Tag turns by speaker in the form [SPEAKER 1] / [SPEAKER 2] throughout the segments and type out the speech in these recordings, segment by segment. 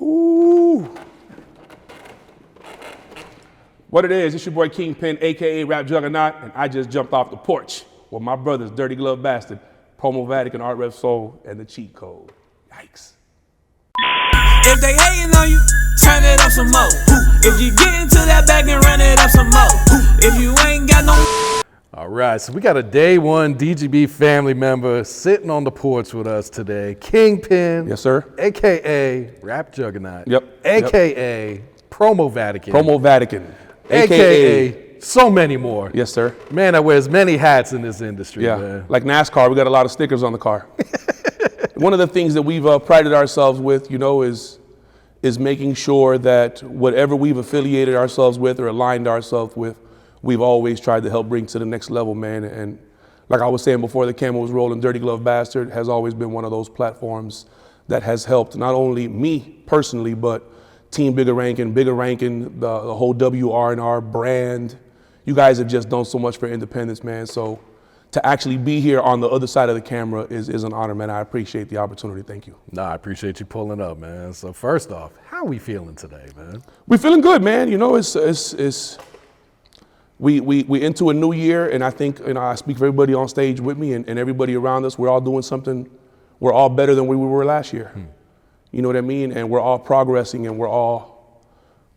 [SPEAKER 1] Ooh. What it is, it's your boy Kingpin, AKA Rap Juggernaut, and I just jumped off the porch with my brothers, Dirty Glove Bastard, Promo Vatican, Art Rep Soul, and the Cheat Code. Yikes.
[SPEAKER 2] If they hating on you, turn it up some more. If you get into that bag and run it up some more. If you ain't got no...
[SPEAKER 3] All right, so we got a day one DGB family member sitting on the porch with us today. Kingpin.
[SPEAKER 1] Yes, sir.
[SPEAKER 3] AKA Rap Juggernaut.
[SPEAKER 1] Yep.
[SPEAKER 3] AKA Promo Vatican.
[SPEAKER 1] Promo Vatican.
[SPEAKER 3] AKA so many more.
[SPEAKER 1] Yes, sir.
[SPEAKER 3] Man that wears many hats in this industry,
[SPEAKER 1] Yeah,
[SPEAKER 3] man.
[SPEAKER 1] like NASCAR, we got a lot of stickers on the car. One of the things that we've prided ourselves with, is making sure that whatever we've affiliated ourselves with or aligned ourselves with, we've always tried to help bring to the next level, man. And like I was saying before the camera was rolling, Dirty Glove Bastard has always been one of those platforms that has helped not only me personally, but Team Bigger Rankin, the whole WR&R brand. You guys have just done so much for independence, man. So to actually be here on the other side of the camera is an honor, man. I appreciate the opportunity. Thank you.
[SPEAKER 3] Nah, I appreciate you pulling up, man. So first off, how are we feeling today, man?
[SPEAKER 1] We're feeling good, man. We into a new year, and I think, I speak for everybody on stage with me and everybody around us. We're all doing something. We're all better than we were last year. You know what I mean? And we're all progressing, and we're all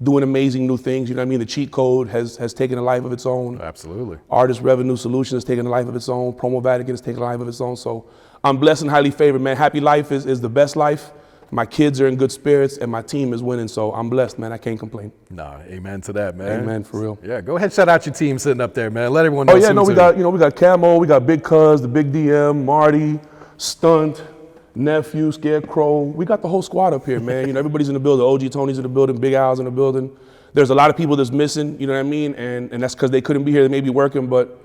[SPEAKER 1] doing amazing new things. You know what I mean? The Cheat Code has taken a life of its own.
[SPEAKER 3] Absolutely.
[SPEAKER 1] Artist Revenue Solutions has taken a life of its own. Promo Vatican has taken a life of its own. So I'm blessed and highly favored, man. Happy life is the best life. My kids are in good spirits, and my team is winning. So I'm blessed, man. I can't complain.
[SPEAKER 3] Nah, amen to that, man.
[SPEAKER 1] Amen, for real.
[SPEAKER 3] Yeah, go ahead, shout out your team sitting up there, man. Let everyone know.
[SPEAKER 1] Oh yeah, no, we got Camo, we got Big Cuz, the Big DM, Marty, Stunt, Nephew, Scarecrow. We got the whole squad up here, man. Everybody's in the building. OG Tony's in the building, Big Al's in the building. There's a lot of people that's missing, you know what I mean? And that's because they couldn't be here, they may be working, but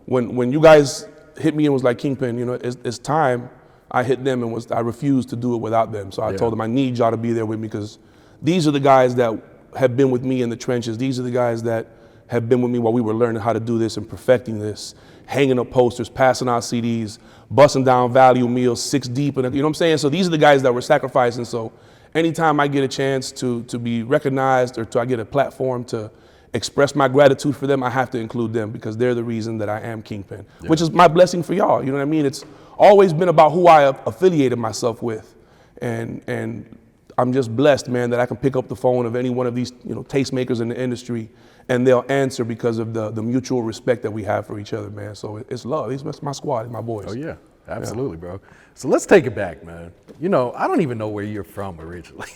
[SPEAKER 1] when you guys hit me and was like, Kingpin, it's time, I hit them and I refused to do it without them. So I told them I need y'all to be there with me, because these are the guys that have been with me in the trenches. These are the guys that have been with me while we were learning how to do this and perfecting this, hanging up posters, passing out CDs, busting down value meals, 6 deep, and you know what I'm saying? So these are the guys that were sacrificing. So anytime I get a chance to be recognized or I get a platform to express my gratitude for them, I have to include them, because they're the reason that I am Kingpin, which is my blessing for y'all. You know what I mean? It's always been about who I affiliated myself with. And I'm just blessed, man, that I can pick up the phone of any one of these, tastemakers in the industry, and they'll answer because of the mutual respect that we have for each other, man. So it's love. It's my squad, it's my boys.
[SPEAKER 3] Oh yeah, absolutely, bro. So let's take it back, man. I don't even know where you're from originally.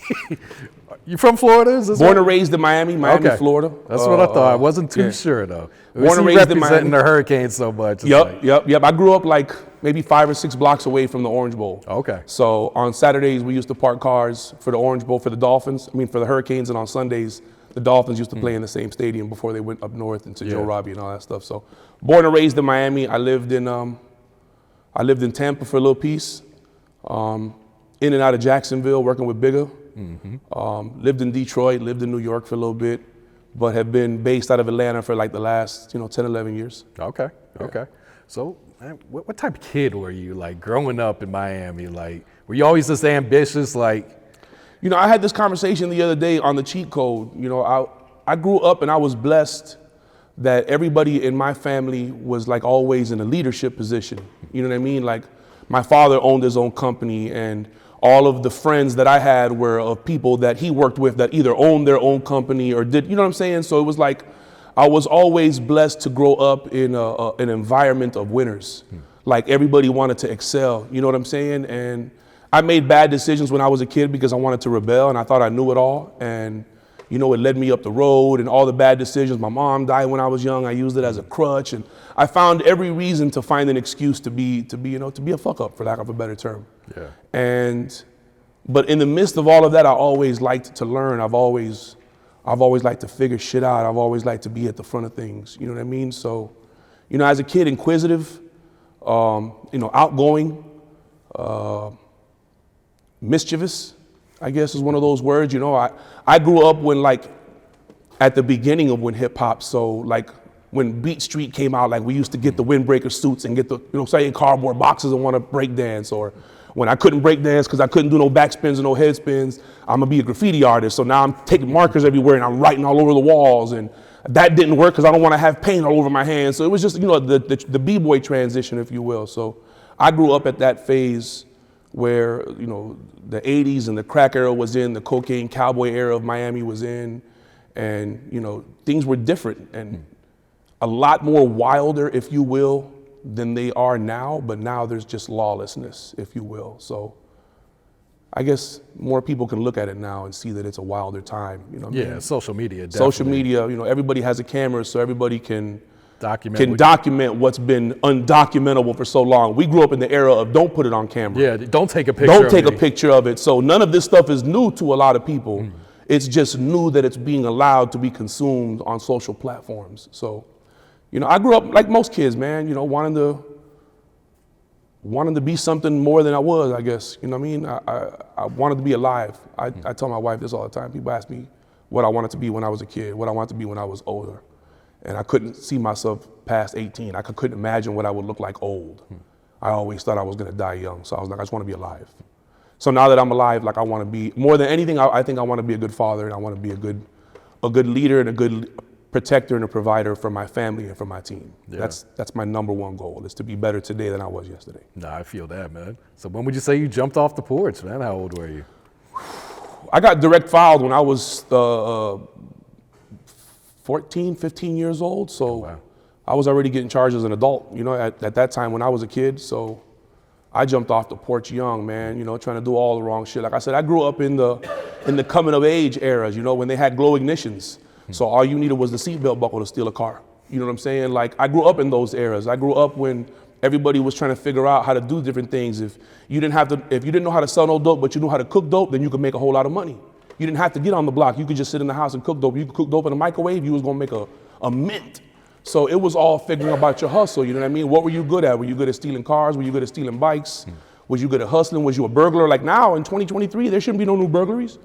[SPEAKER 3] You from Florida?
[SPEAKER 1] Born and raised in Miami,
[SPEAKER 3] okay.
[SPEAKER 1] Florida.
[SPEAKER 3] That's what I thought. I wasn't too sure though.
[SPEAKER 1] Born and raised in Miami.
[SPEAKER 3] Representing the Hurricanes so much.
[SPEAKER 1] Yep. I grew up like maybe 5 or 6 blocks away from the Orange Bowl.
[SPEAKER 3] Okay.
[SPEAKER 1] So on Saturdays we used to park cars for the Orange Bowl for the Dolphins. For the Hurricanes, and on Sundays the Dolphins used to play in the same stadium before they went up north into Joe Robbie and all that stuff. So born and raised in Miami. I lived in Tampa for a little piece. In and out of Jacksonville, working with Bigger. Lived in Detroit, lived in New York for a little bit, but have been based out of Atlanta for like the last 10, 11 years.
[SPEAKER 3] Okay. So man, what type of kid were you, like, growing up in Miami? Like, were you always this ambitious, like?
[SPEAKER 1] I had this conversation the other day on the Cheat Code. I grew up and I was blessed that everybody in my family was like always in a leadership position. You know what I mean? Like, my father owned his own company, and all of the friends that I had were of people that he worked with that either owned their own company or did, you know what I'm saying? So it was like, I was always blessed to grow up in an environment of winners. Like, everybody wanted to excel, you know what I'm saying? And I made bad decisions when I was a kid because I wanted to rebel and I thought I knew it all. And it led me up the road, and all the bad decisions. My mom died when I was young. I used it as a crutch, and I found every reason to find an excuse to be a fuck up, for lack of a better term. Yeah. But in the midst of all of that, I always liked to learn. I've always liked to figure shit out. I've always liked to be at the front of things. You know what I mean? So, as a kid, inquisitive, outgoing, mischievous, I guess is one of those words. I grew up at the beginning of when hip hop. So like when Beat Street came out, like we used to get the windbreaker suits and get the, saying cardboard boxes and want to break dance, or When I couldn't break dance because I couldn't do no backspins and no head spins, I'm gonna be a graffiti artist. So now I'm taking markers everywhere and I'm writing all over the walls, and that didn't work because I don't want to have paint all over my hands. So it was just, you know, the b-boy transition, if you will. So I grew up at that phase where, you know, the 80s and the crack era was in, the cocaine cowboy era of Miami was in, and, you know, things were different and a lot more wilder, if you will, than they are now, but now there's just lawlessness, if you will. So I guess more people can look at it now and see that it's a wilder time, you know what I mean?
[SPEAKER 3] Social media, definitely.
[SPEAKER 1] Social media, you know, everybody has a camera, so everybody can
[SPEAKER 3] document
[SPEAKER 1] what's been undocumentable for so long. We grew up in the era of don't put it on camera.
[SPEAKER 3] Yeah, don't take a picture
[SPEAKER 1] Don't take a picture of it. So none of this stuff is new to a lot of people. It's just new that it's being allowed to be consumed on social platforms. So, you know, I grew up like most kids, man, you know, wanting to be something more than I was, I guess. You know what I mean? I wanted to be alive. I tell my wife this all the time. People ask me what I wanted to be when I was a kid, what I wanted to be when I was older. And I couldn't see myself past 18. I couldn't imagine what I would look like old. I always thought I was gonna die young. So I was like, I just wanna be alive. So now that I'm alive, like I wanna be, more than anything, I think I wanna be a good father, and I wanna be a good leader and a good protector and a provider for my family and for my team.
[SPEAKER 3] Yeah.
[SPEAKER 1] That's my number one goal, is to be better today than I was yesterday.
[SPEAKER 3] Nah, I feel that, man. So when would you say you jumped off the porch, man? How old were you?
[SPEAKER 1] I got direct filed when I was 14, 15 years old. So
[SPEAKER 3] wow.
[SPEAKER 1] I was already getting charged as an adult, you know, at that time when I was a kid. So I jumped off the porch young, man, you know, trying to do all the wrong shit. Like I said, I grew up in the coming of age eras, you know, when they had glow ignitions. So all you needed was the seatbelt buckle to steal a car. You know what I'm saying? Like, I grew up in those eras. I grew up when everybody was trying to figure out how to do different things. If you didn't know how to sell no dope, but you knew how to cook dope, then you could make a whole lot of money. You didn't have to get on the block. You could just sit in the house and cook dope. You could cook dope in a microwave, you was gonna make a mint. So it was all figuring about your hustle, you know what I mean? What were you good at? Were you good at stealing cars? Were you good at stealing bikes? Was you good at hustling? Was you a burglar? Like now in 2023, there shouldn't be no new burglaries.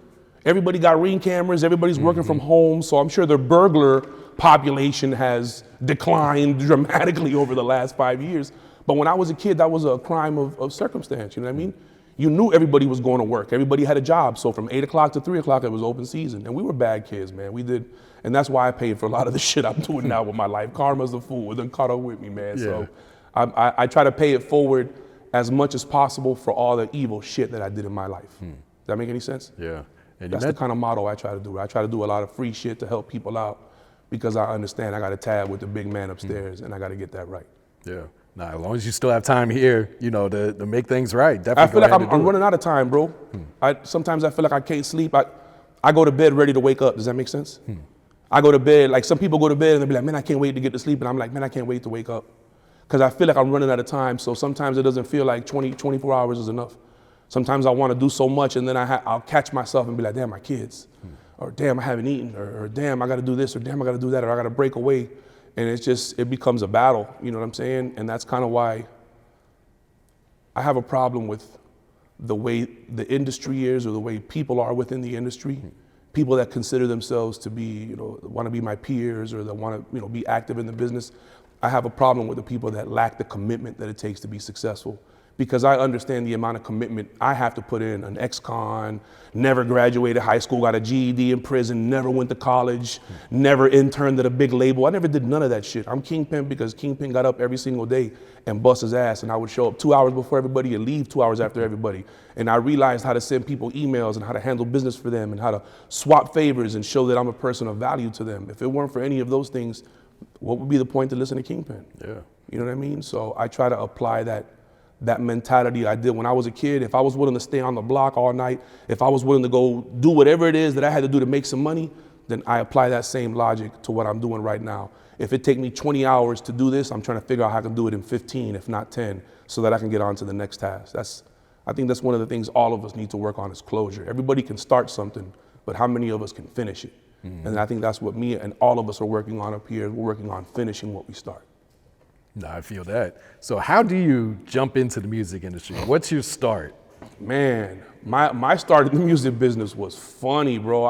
[SPEAKER 1] Everybody got Ring cameras, everybody's working from home, so I'm sure the burglar population has declined dramatically over the last 5 years. But when I was a kid, that was a crime of circumstance, you know what I mean? You knew everybody was going to work, everybody had a job, so from 8 o'clock to 3 o'clock it was open season, and we were bad kids, man. We did, and that's why I paid for a lot of the shit I'm doing now with my life. Karma's the fool, it done caught up with me, man.
[SPEAKER 3] Yeah.
[SPEAKER 1] So I try to pay it forward as much as possible for all the evil shit that I did in my life. Does that make any sense?
[SPEAKER 3] Yeah. And
[SPEAKER 1] That's the kind of motto I try to do. I try to do a lot of free shit to help people out because I understand I got a tab with the big man upstairs and I got to get that right.
[SPEAKER 3] Yeah. Nah, as long as you still have time here, you know, to make things right. Definitely.
[SPEAKER 1] I feel like I'm running out of time, bro. Sometimes I feel like I can't sleep. I go to bed ready to wake up. Does that make sense? I go to bed, like some people go to bed and they'll be like, man, I can't wait to get to sleep. And I'm like, man, I can't wait to wake up. Because I feel like I'm running out of time. So sometimes it doesn't feel like 24 hours is enough. Sometimes I want to do so much and then I'll catch myself and be like, damn, my kids, or damn, I haven't eaten, or damn, I got to do this, or damn, I got to do that, or I got to break away. And it becomes a battle, you know what I'm saying? And that's kind of why I have a problem with the way the industry is, or the way people are within the industry. People that consider themselves to be, you know, want to be my peers, or that want to, you know, be active in the business. I have a problem with the people that lack the commitment that it takes to be successful. Because I understand the amount of commitment I have to put in. An ex-con, never graduated high school, got a GED in prison, never went to college, never interned at a big label. I never did none of that shit. I'm Kingpin because Kingpin got up every single day and bust his ass, and I would show up 2 hours before everybody and leave 2 hours after everybody. And I realized how to send people emails and how to handle business for them and how to swap favors and show that I'm a person of value to them. If it weren't for any of those things, what would be the point to listen to Kingpin?
[SPEAKER 3] Yeah.
[SPEAKER 1] You know what I mean? So I try to apply that mentality I did when I was a kid. If I was willing to stay on the block all night, if I was willing to go do whatever it is that I had to do to make some money, then I apply that same logic to what I'm doing right now. If it take me 20 hours to do this, I'm trying to figure out how I can do it in 15, if not 10, so that I can get on to the next task. I think that's one of the things all of us need to work on is closure. Everybody can start something, but how many of us can finish it? And I think that's what me and all of us are working on up here. We're working on finishing what we start.
[SPEAKER 3] No, I feel that. So how do you jump into the music industry? What's your start?
[SPEAKER 1] Man, my start in the music business was funny, bro.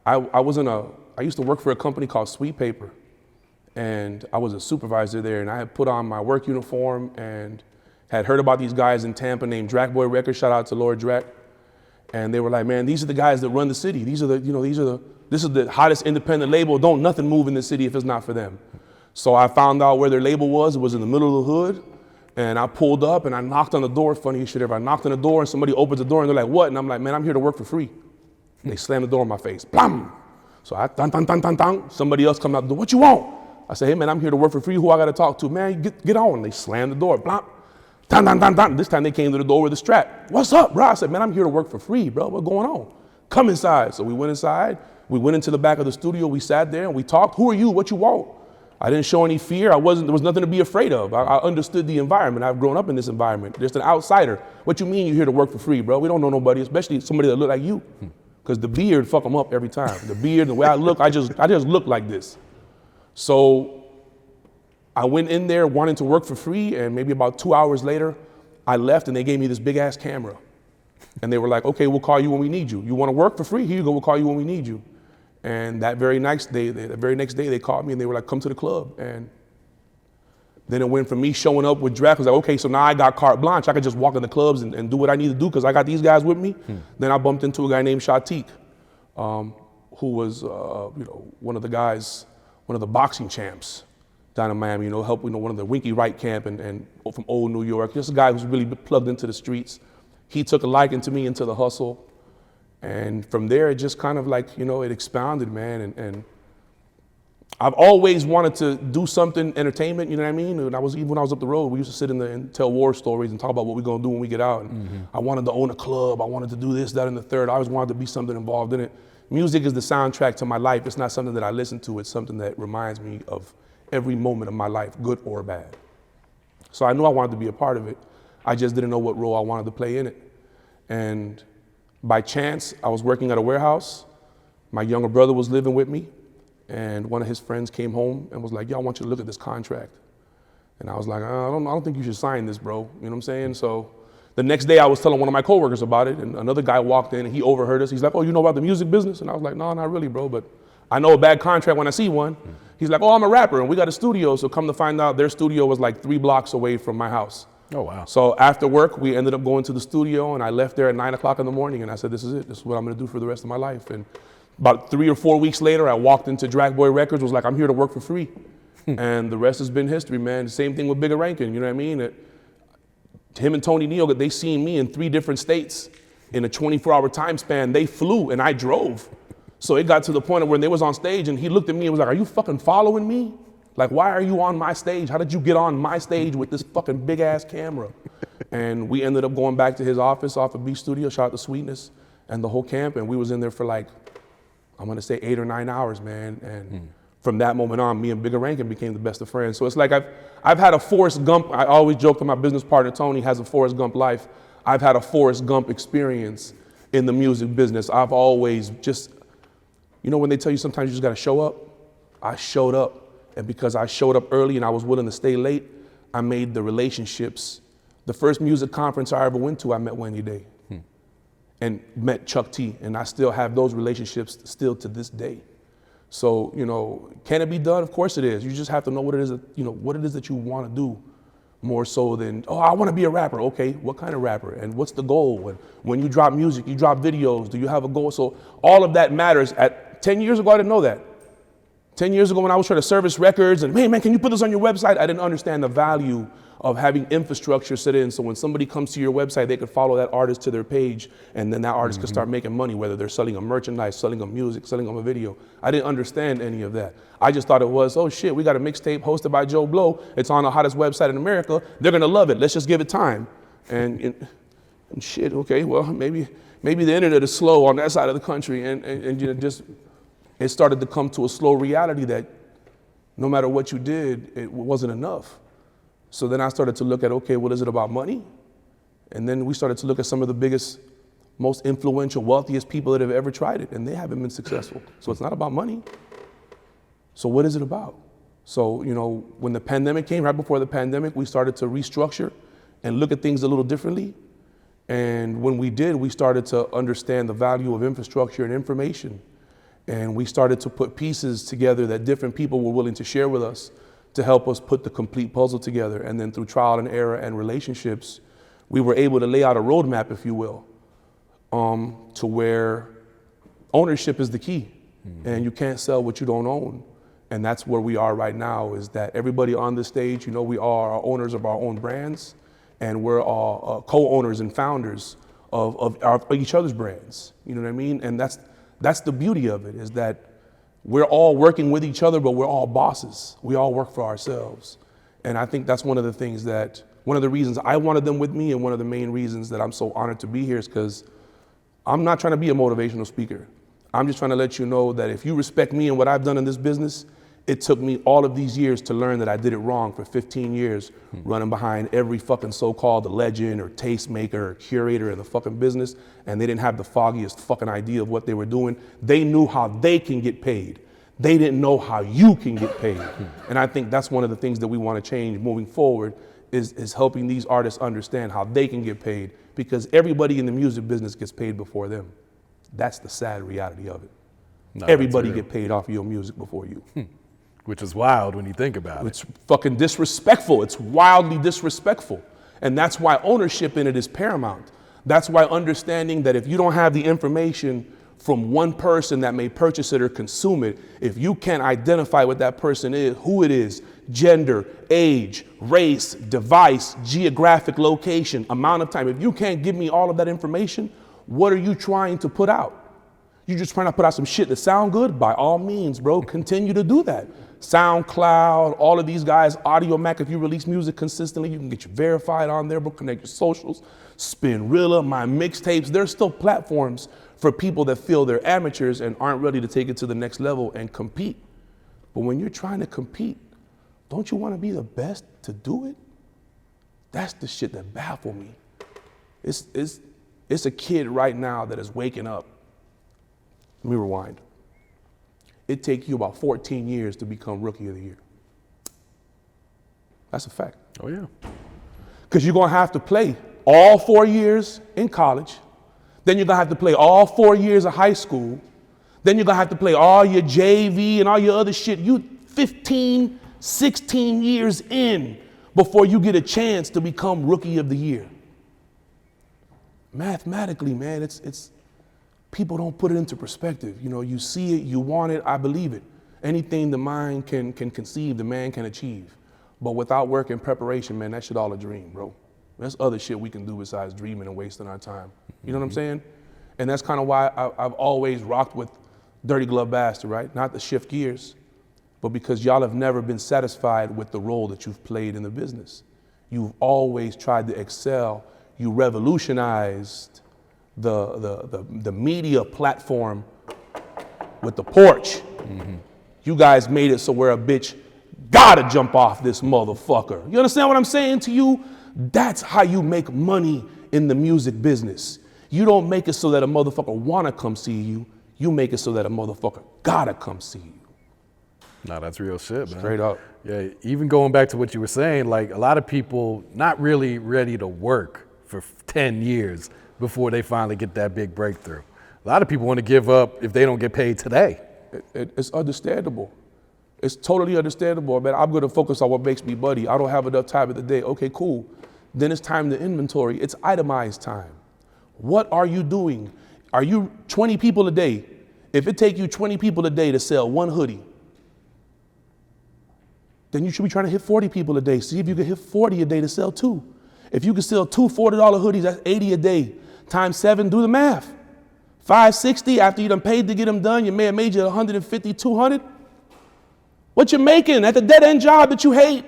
[SPEAKER 1] I used to work for a company called Sweet Paper, and I was a supervisor there, and I had put on my work uniform, and had heard about these guys in Tampa named Drac Boy Records. Shout out to Lord Drac. And they were like, man, these are the guys that run the city. This is the hottest independent label. Don't nothing move in the city if it's not for them. So I found out where their label was. It was in the middle of the hood. And I pulled up and I knocked on the door. Funny as shit ever. I knocked on the door and somebody opens the door and they're like, what? And I'm like, man, I'm here to work for free. And they slammed the door in my face. Blam! So I, dun, dun, dun, dun, dun. Somebody else come out the door. What you want? I said, hey, man, I'm here to work for free. Who I got to talk to? Man, get on. And they slammed the door. Blam! Dun, dun, dun, dun. This time they came to the door with a strap. What's up, bro? I said, man, I'm here to work for free, bro. What's going on? Come inside. So we went inside. We went into the back of the studio. We sat there and we talked. Who are you? What you want? I didn't show any fear. There was nothing to be afraid of. I understood the environment. I've grown up in this environment. Just an outsider. What you mean you're here to work for free, bro? We don't know nobody, especially somebody that look like you. Because the beard fuck them up every time. The beard, the way I look, I just look like this. So I went in there wanting to work for free, and maybe about 2 hours later, I left and they gave me this big ass camera. And they were like, okay, we'll call you when we need you. You want to work for free? Here you go, we'll call you when we need you. And that very next day, they called me and they were like, come to the club. And then it went from me showing up with Drac. I was like, okay, so now I got carte blanche. I could just walk in the clubs and do what I need to do because I got these guys with me. Then I bumped into a guy named Shatik, who was one of the boxing champs down in Miami, helped one of the Winky Wright camp and from old New York. Just a guy who's really plugged into the streets. He took a liking to me, into the hustle. And from there, it just kind of like, it expounded, man. And I've always wanted to do something entertainment, you know what I mean? And even when I was up the road, we used to sit and tell war stories and talk about what we're gonna do when we get out. And I wanted to own a club. I wanted to do this, that, and the third. I always wanted to be something involved in it. Music is the soundtrack to my life. It's not something that I listen to. It's something that reminds me of every moment of my life, good or bad. So I knew I wanted to be a part of it. I just didn't know what role I wanted to play in it. And by chance, I was working at a warehouse. My younger brother was living with me, and one of his friends came home and was like, "Yo, I want you to look at this contract." And I was like, I don't think you should sign this, bro. You know what I'm saying? So the next day I was telling one of my coworkers about it, and another guy walked in and he overheard us. He's like, "Oh, you know about the music business?" And I was like, "No, not really, bro, but I know a bad contract when I see one." He's like, "Oh, I'm a rapper and we got a studio." So come to find out, their studio was like 3 blocks away from my house.
[SPEAKER 3] Oh, wow.
[SPEAKER 1] So after work, we ended up going to the studio, and I left there at 9 o'clock in the morning, and I said, this is it. This is what I'm gonna do for the rest of my life. And about 3 or 4 weeks later, I walked into Drac Boy Records, was like, I'm here to work for free. And the rest has been history, man. The same thing with Bigger Rankin, you know what I mean? Him and Tony Neal, they seen me in 3 different states in a 24-hour time span. They flew, and I drove. So it got to the point of when they was on stage, and he looked at me and was like, are you fucking following me? Like, why are you on my stage? How did you get on my stage with this fucking big ass camera? And we ended up going back to his office off of Beach Studio, shout out to Sweetness and the whole camp. And we was in there for like, I'm gonna say 8 or 9 hours, man. And from that moment on, me and Bigger Rankin became the best of friends. So it's like I've had a Forrest Gump. I always joke that my business partner, Tony, has a Forrest Gump life. I've had a Forrest Gump experience in the music business. I've always just, when they tell you sometimes you just gotta show up? I showed up. And because I showed up early and I was willing to stay late, I made the relationships. The first music conference I ever went to, I met Wendy Day and met Chuck T. And I still have those relationships still to this day. So, can it be done? Of course it is. You just have to know what it is, what it is that you want to do more so than, oh, I want to be a rapper. Okay, what kind of rapper? And what's the goal? When you drop music, you drop videos, do you have a goal? So all of that matters. 10 years ago, I didn't know that. 10 years ago when I was trying to service records and, hey man, can you put this on your website? I didn't understand the value of having infrastructure set in. So when somebody comes to your website, they could follow that artist to their page, and then that artist could start making money, whether they're selling them merchandise, selling them music, selling them a video. I didn't understand any of that. I just thought it was, oh shit, we got a mixtape hosted by Joe Blow. It's on the hottest website in America. They're gonna love it. Let's just give it time. And shit, okay, well, maybe the internet is slow on that side of the country, and just, it started to come to a slow reality that no matter what you did, it wasn't enough. So then I started to look at, okay, what is it about money? And then we started to look at some of the biggest, most influential, wealthiest people that have ever tried it, and they haven't been successful. So it's not about money. So what is it about? So, when the pandemic came, right before the pandemic, we started to restructure and look at things a little differently. And when we did, we started to understand the value of infrastructure and information. And we started to put pieces together that different people were willing to share with us to help us put the complete puzzle together. And then through trial and error and relationships, we were able to lay out a roadmap, if you will, to where ownership is the key. And you can't sell what you don't own. And that's where we are right now, is that everybody on this stage, you know, we are owners of our own brands, and we're all co-owners and founders of each other's brands. You know what I mean? And that's the beauty of it, is that we're all working with each other, but we're all bosses. We all work for ourselves. And I think that's one of the reasons I wanted them with me, and one of the main reasons that I'm so honored to be here is because I'm not trying to be a motivational speaker. I'm just trying to let you know that if you respect me and what I've done in this business, it took me all of these years to learn that I did it wrong for 15 years, running behind every fucking so-called legend or tastemaker or curator in the fucking business, and they didn't have the foggiest fucking idea of what they were doing. They knew how they can get paid. They didn't know how you can get paid. And I think that's one of the things that we want to change moving forward, is helping these artists understand how they can get paid, because everybody in the music business gets paid before them. That's the sad reality of it. No, everybody get paid off of your music before you.
[SPEAKER 3] Which is wild when you think about it.
[SPEAKER 1] It's fucking disrespectful. It's wildly disrespectful. And that's why ownership in it is paramount. That's why understanding that if you don't have the information from one person that may purchase it or consume it, if you can't identify what that person is, who it is, gender, age, race, device, geographic location, amount of time, if you can't give me all of that information, what are you trying to put out? You're just trying to put out some shit that sound good? By all means, bro, continue to do that. SoundCloud, all of these guys, Audio Mac, if you release music consistently, you can get you verified on there, bro, connect your socials, Spinrilla, my mixtapes. There's still platforms for people that feel they're amateurs and aren't ready to take it to the next level and compete. But when you're trying to compete, don't you want to be the best to do it? That's the shit that baffles me. It's a kid right now that is waking up. Let me rewind. It takes you about 14 years to become Rookie of the Year. That's a fact.
[SPEAKER 3] Oh, yeah.
[SPEAKER 1] Because you're going to have to play all 4 years in college. Then you're going to have to play all 4 years of high school. Then you're going to have to play all your JV and all your other shit. You 15, 16 years in before you get a chance to become Rookie of the Year. Mathematically, man, it's people don't put it into perspective. You know, you see it, you want it, I believe it. Anything the mind can conceive, the man can achieve. But without work and preparation, man, that shit all a dream, bro. There's other shit we can do besides dreaming and wasting our time. You know what I'm saying? And that's kind of why I've always rocked with Dirty Glove Bastard, right? Not to shift gears, but because y'all have never been satisfied with the role that you've played in the business. You've always tried to excel. You revolutionized the media platform with the Porch. You guys made it so where a bitch gotta jump off this motherfucker. You understand what I'm saying to you? That's how you make money in the music business. You don't make it so that a motherfucker wanna come see you. You make it so that a motherfucker gotta come see you.
[SPEAKER 3] No, that's real shit, man.
[SPEAKER 1] Straight up.
[SPEAKER 3] Yeah, even going back to what you were saying, like a lot of people not really ready to work for 10 years before they finally get that big breakthrough. A lot of people want to give up if they don't get paid today.
[SPEAKER 1] It's understandable. It's totally understandable, man. I'm going to focus on what makes me money. I don't have enough time in the day. Okay, cool. Then it's time to inventory. It's itemized time. What are you doing? Are you 20 people a day? If it takes you 20 people a day to sell one hoodie, then you should be trying to hit 40 people a day. See if you can hit 40 a day to sell two. If you can sell two $40 hoodies, that's 80 a day. Times 7, do the math. 560 after you done paid to get them done, you may have made you 150, 200. What you making at the dead end job that you hate?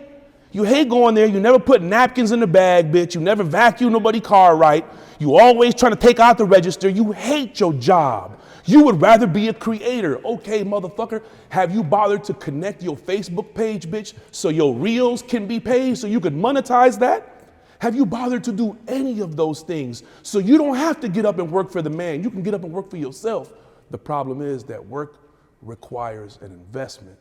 [SPEAKER 1] You hate going there. You never put napkins in the bag, bitch. You never vacuum nobody's car right. You always trying to take out the register. You hate your job. You would rather be a creator. Okay, motherfucker, have you bothered to connect your Facebook page, bitch, so your reels can be paid so you could monetize that? Have you bothered to do any of those things so you don't have to get up and work for the man? You can get up and work for yourself. The problem is that work requires an investment.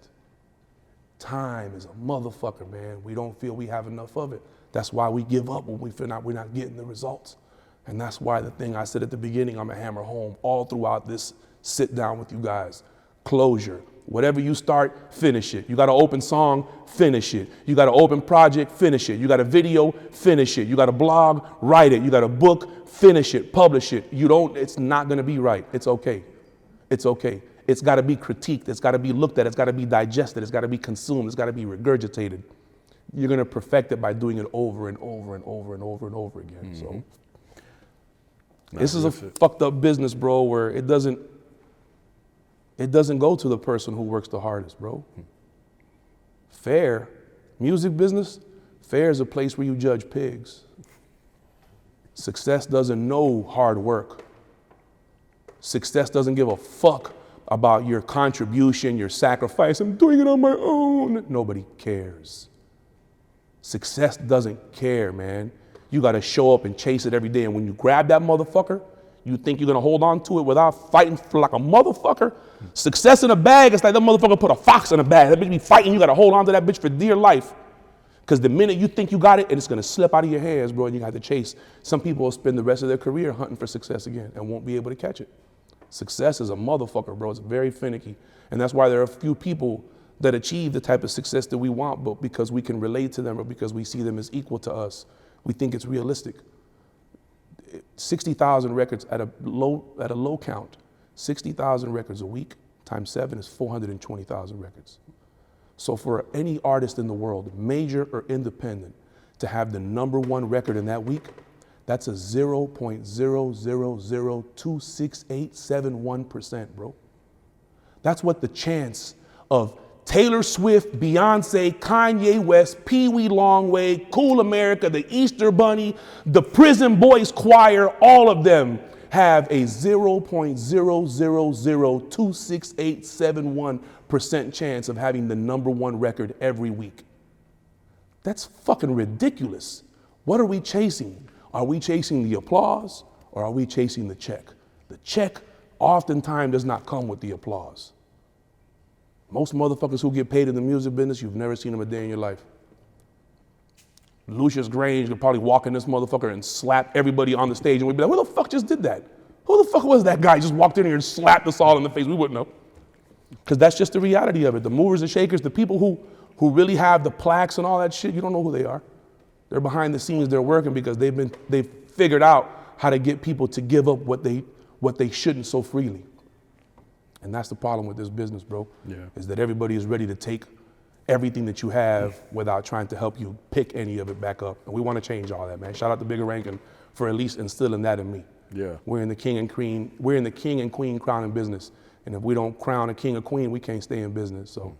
[SPEAKER 1] Time is a motherfucker, man. We don't feel we have enough of it. That's why we give up when we feel we're not getting the results. And that's why the thing I said at the beginning, I'm gonna hammer home all throughout this sit down with you guys. closure. Whatever you start, finish it. You got an open song, finish it. You got an open project, finish it. You got a video, finish it. You got a blog, write it. You got a book, finish it, publish it. It's not gonna be right. It's okay. It's okay. It's gotta be critiqued. It's gotta be looked at. It's gotta be digested. It's gotta be consumed. It's gotta be regurgitated. You're gonna perfect it by doing it over and over and over and over and over again. So this is a fucked up business, bro, where it doesn't go to the person who works the hardest, bro. Fair, music business, fair is a place where you judge pigs. Success doesn't know hard work. Success doesn't give a fuck about your contribution, your sacrifice. I'm doing it on my own. Nobody cares. Success doesn't care, man. You gotta show up and chase it every day. And when you grab that motherfucker, you think you're gonna hold on to it without fighting for like a motherfucker? Success in a bag, it's like that motherfucker put a fox in a bag. That bitch be fighting, you gotta hold on to that bitch for dear life. Because the minute you think you got it, and it's gonna slip out of your hands, bro, and you got to chase. Some people will spend the rest of their career hunting for success again and won't be able to catch it. Success is a motherfucker, bro. It's very finicky. And that's why there are a few people that achieve the type of success that we want, but because we can relate to them or because we see them as equal to us, we think it's realistic. 60,000 records at a low count, 60,000 records a week times 7 is 420,000 records. So for any artist in the world, major or independent, to have the #1 record in that week, that's a 0.0002687%, bro. That's what the chance of Taylor Swift, Beyonce, Kanye West, Pee Wee Longway, Cool America, the Easter Bunny, the Prison Boys Choir, all of them have a 0.0002687% chance of having the #1 record every week. That's fucking ridiculous. What are we chasing? Are we chasing the applause or are we chasing the check? The check oftentimes does not come with the applause. Most motherfuckers who get paid in the music business, you've never seen them a day in your life. Lucius Grange could probably walk in this motherfucker and slap everybody on the stage and we'd be like, who the fuck just did that? Who the fuck was that guy just walked in here and slapped us all in the face? We wouldn't know. Because that's just the reality of it. The movers and shakers, the people who really have the plaques and all that shit, you don't know who they are. They're behind the scenes, they're working because they've figured out how to get people to give up what they shouldn't so freely. And that's the problem with this business, bro, is that everybody is ready to take everything that you have without trying to help you pick any of it back up. And we want to change all that, man. Shout out to Bigger Rankin for at least instilling that in me.
[SPEAKER 3] Yeah.
[SPEAKER 1] We're in the king and queen crowning business. And if we don't crown a king or queen, we can't stay in business. So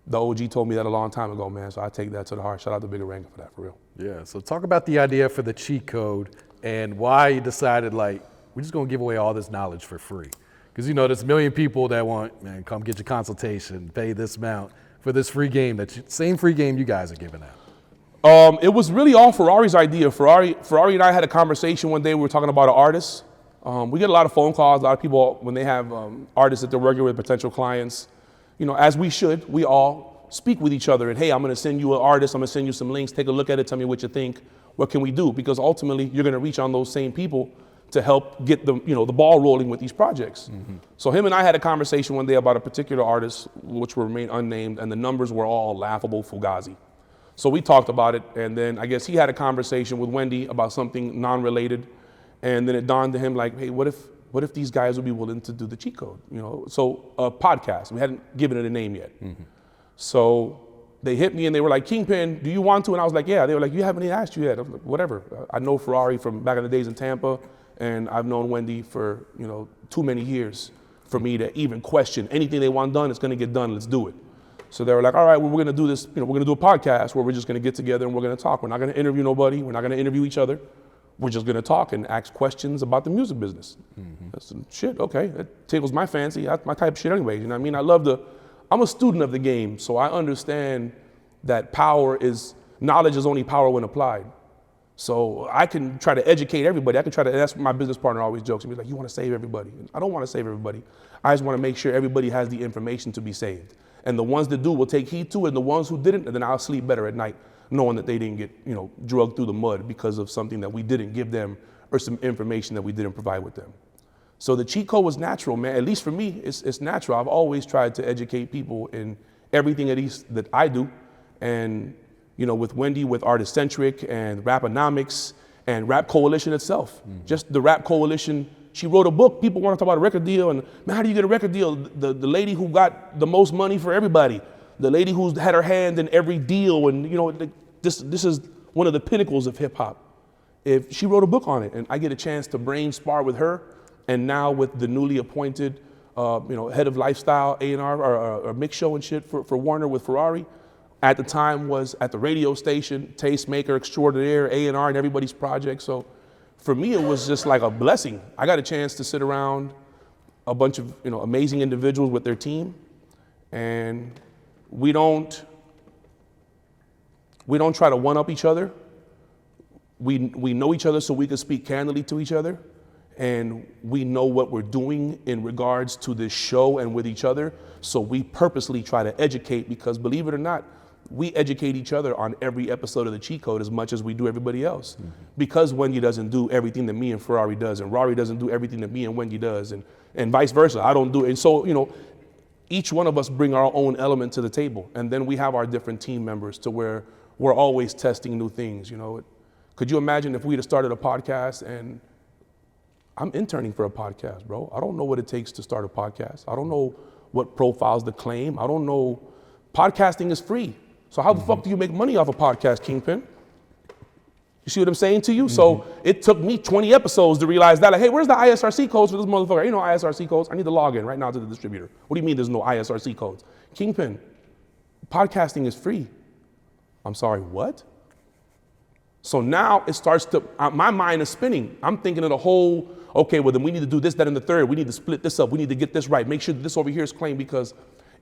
[SPEAKER 1] the OG told me that a long time ago, man. So I take that to the heart. Shout out to Bigger Rankin for that, for real.
[SPEAKER 3] Yeah, so talk about the idea for the cheat code and why you decided, like, we're just gonna give away all this knowledge for free. Because, you know, there's a million people that want, man, come get your consultation, pay this amount for this free game, same free game you guys are giving out.
[SPEAKER 1] It was really all Ferrari's idea. Ferrari and I had a conversation one day. We were talking about an artist. We get a lot of phone calls. A lot of people, when they have artists that they're working with, potential clients, you know, as we should, we all speak with each other. And hey, I'm going to send you an artist. I'm going to send you some links. Take a look at it. Tell me what you think. What can we do? Because ultimately, you're going to reach on those same people to help get the ball rolling with these projects. Mm-hmm. So him and I had a conversation one day about a particular artist, which will remain unnamed, and the numbers were all laughable, fugazi. So we talked about it, and then I guess he had a conversation with Wendy about something non-related, and then it dawned to him like, hey, what if these guys would be willing to do the cheat code? You know, so a podcast. We hadn't given it a name yet. Mm-hmm. So they hit me and they were like, Kingpin, do you want to? And I was like, yeah. They were like, you haven't even asked you yet. I was like, whatever. I know Ferrari from back in the days in Tampa, and I've known Wendy for, too many years for me to even question anything they want done. It's going to get done. Let's do it. So they were like, all right, well, we're going to do this. We're going to do a podcast where we're just going to get together and we're going to talk. We're not going to interview nobody. We're not going to interview each other. We're just going to talk and ask questions about the music business. Mm-hmm. That's shit. Okay, that tickles my fancy. That's my type of shit anyway. You know what I mean? I'm a student of the game, so I understand that knowledge is only power when applied. So I can try to educate everybody. That's what my business partner always jokes. He's like, you want to save everybody. I don't want to save everybody. I just want to make sure everybody has the information to be saved. And the ones that do will take heed to it, and the ones who didn't, and then I'll sleep better at night, knowing that they didn't get, drugged through the mud because of something that we didn't give them or some information that we didn't provide with them. So the cheat code was natural, man. At least for me, it's natural. I've always tried to educate people in everything that I do. And, you know, with Wendy, with Artist-Centric and Raponomics and Rap Coalition itself. Just the Rap Coalition, she wrote a book. People want to talk about a record deal. And, man, how do you get a record deal? The lady who got the most money for everybody. The lady who's had her hand in every deal. And, you know, this is one of the pinnacles of hip hop. If she wrote a book on it, and I get a chance to brain spar with her, and now with the newly appointed, head of lifestyle, A&R, or mix show and shit for Warner with Ferrari, at the time was at the radio station, tastemaker extraordinaire, A&R and everybody's project. So for me, it was just like a blessing. I got a chance to sit around a bunch of amazing individuals with their team, and we don't try to one-up each other. We know each other so we can speak candidly to each other. And we know what we're doing in regards to this show and with each other. So we purposely try to educate, because believe it or not, we educate each other on every episode of the cheat code as much as we do everybody else. Because Wendy doesn't do everything that me and Ferrari does, and Rari doesn't do everything that me and Wendy does, and vice versa. I don't do it. And so, each one of us bring our own element to the table. And then we have our different team members to where we're always testing new things. Could you imagine if we'd have started a podcast? And I'm interning for a podcast, bro. I don't know what it takes to start a podcast. I don't know what profiles to claim. I don't know. Podcasting is free. So how the fuck do you make money off a podcast, Kingpin? You see what I'm saying to you? So it took me 20 episodes to realize that, like, hey, where's the ISRC codes for this motherfucker? Ain't no ISRC codes. I need to log in right now to the distributor. What do you mean there's no ISRC codes? Kingpin, podcasting is free. I'm sorry, what? So now it starts to, my mind is spinning. I'm thinking of the whole, okay, well then we need to do this, that, and the third. We need to split this up. We need to get this right. Make sure that this over here is claimed, because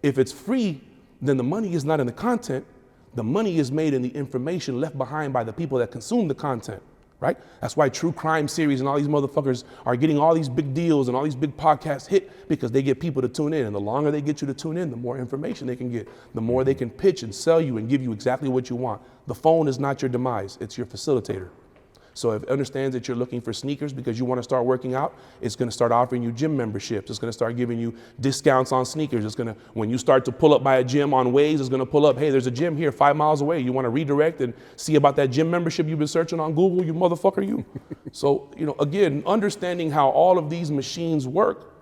[SPEAKER 1] if it's free, then the money is not in the content. The money is made in the information left behind by the people that consume the content, right? That's why true crime series and all these motherfuckers are getting all these big deals and all these big podcasts hit, because they get people to tune in. And the longer they get you to tune in, the more information they can get, the more they can pitch and sell you and give you exactly what you want. The phone is not your demise, it's your facilitator. So if it understands that you're looking for sneakers because you want to start working out, it's going to start offering you gym memberships. It's going to start giving you discounts on sneakers. It's going to, when you start to pull up by a gym on Waze, it's going to pull up, hey, there's a gym here 5 miles away. You want to redirect and see about that gym membership you've been searching on Google, you motherfucker, you. So, again, understanding how all of these machines work,